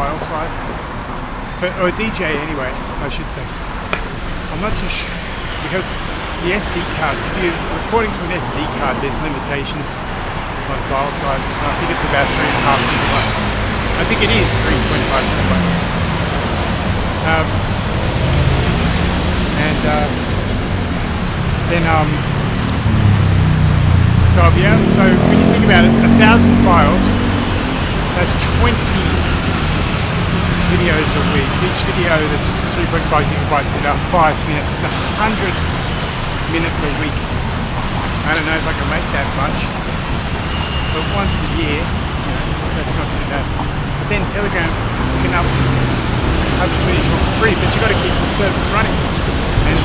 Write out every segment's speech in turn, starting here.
file size. Or DJ anyway, I should say. I'm not too sure, because the SD cards, if you're recording to an SD card, there's limitations on file sizes, and I think it's about 3.5 gigabyte. I think it is 3.5 gigabyte. So when you think about it, 1,000 files, that's 20 videos a week. Each video that's 3.5 gigabytes is about 5 minutes. It's 100 minutes a week. I don't know if I can make that much, but once a year, that's not too bad. But then Telegram, you can have as many for free, but you got to keep the service running. And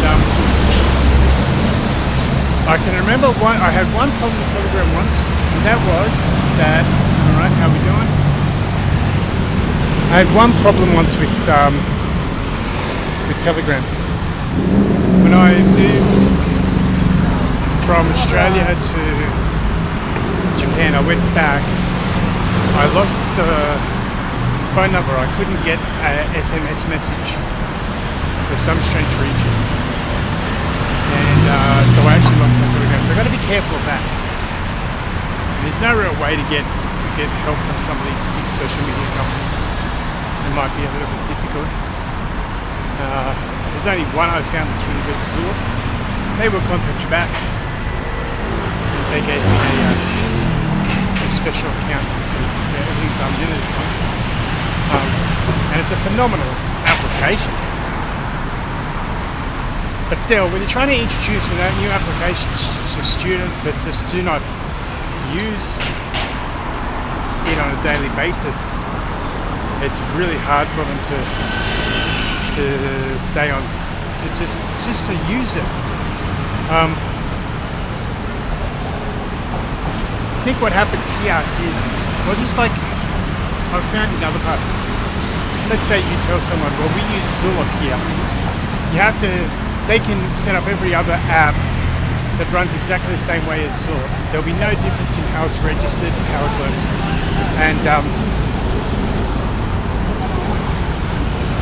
I can remember I had one problem with Telegram once, and that was that. All right, how are we doing? I had one problem once with Telegram. When I moved from Australia to Japan, I went back. I lost the phone number. I couldn't get an SMS message for some strange reason, and so I actually lost my Telegram. So I've got to be careful of that. There's no real way to get help from some of these big social media companies. It might be a little bit difficult. There's only one I've found that's really good, Zoom. They will contact you back. They gave me a special account. Everything's unlimited. And it's a phenomenal application. But still, when you're trying to introduce a new application to students that just do not use it on a daily basis, it's really hard for them to stay on, to just to use it. I think what happens here is, well, just like I've found in other parts. Let's say you tell someone, well, we use Zulip here. They can set up every other app that runs exactly the same way as Zulip. There'll be no difference in how it's registered and how it works. And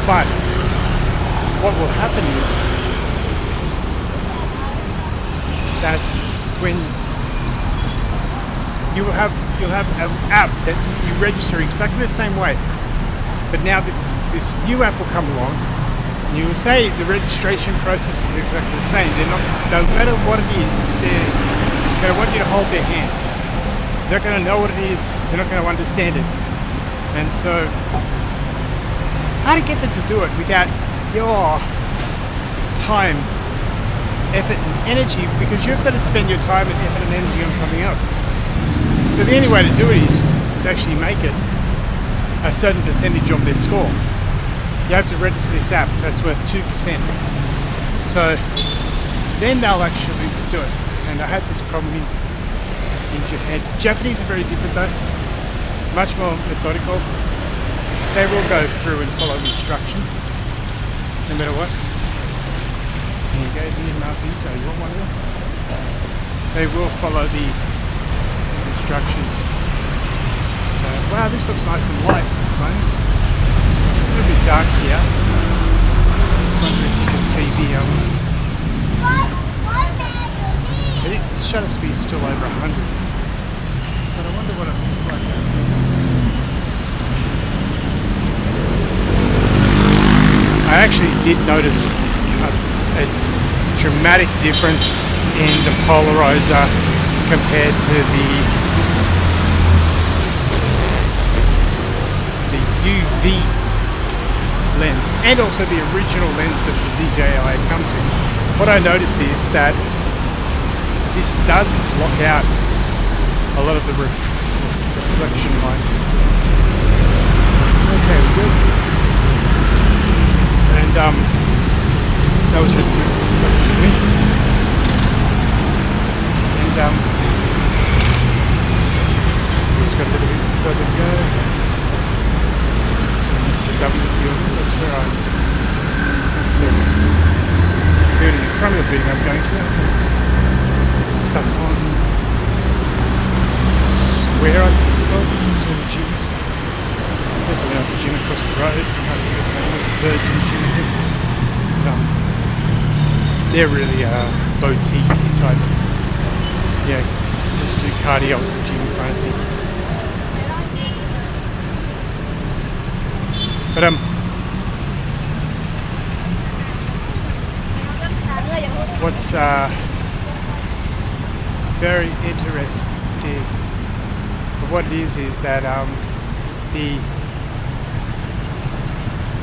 but what will happen is that when you'll have an app that you register exactly the same way, but now this new app will come along, and you will say the registration process is exactly the same. They're not, no matter what it is, they're going to want you to hold their hand. They're not going to know what it is. They're not going to understand it. And so, how to get them to do it without your time, effort, and energy, because you've got to spend your time and effort and energy on something else. So the only way to do it is to actually make it a certain percentage of their score. You have to register this app that's worth 2%. So then they'll actually do it. And I had this problem in Japan. Japanese are very different though, much more methodical. They will go through and follow the instructions, no matter what. Here you go, the MRP, so you want one of them? They will follow the instructions. Wow, this looks nice and light. Right? It's a little bit dark here. Just wondering if you can see the the shutter speed is still over 100. But I wonder what it looks like. I actually did notice a dramatic difference in the polarizer compared to the UV lens, and also the original lens that the DJI comes with. What I noticed is that this does block out a lot of the reflection light. Okay, good. And that was really good. And just got a little bit further to go. That's the W building. That's where that's the building in front of the building I'm going to. Stuck on Square, I think it's called. It's really cheap. This I mean, I presume across the road, Virgin Gym. But, they're really boutique type, yeah, let's do cardio at the gym kind of thing. But what's very interesting, but what it is that the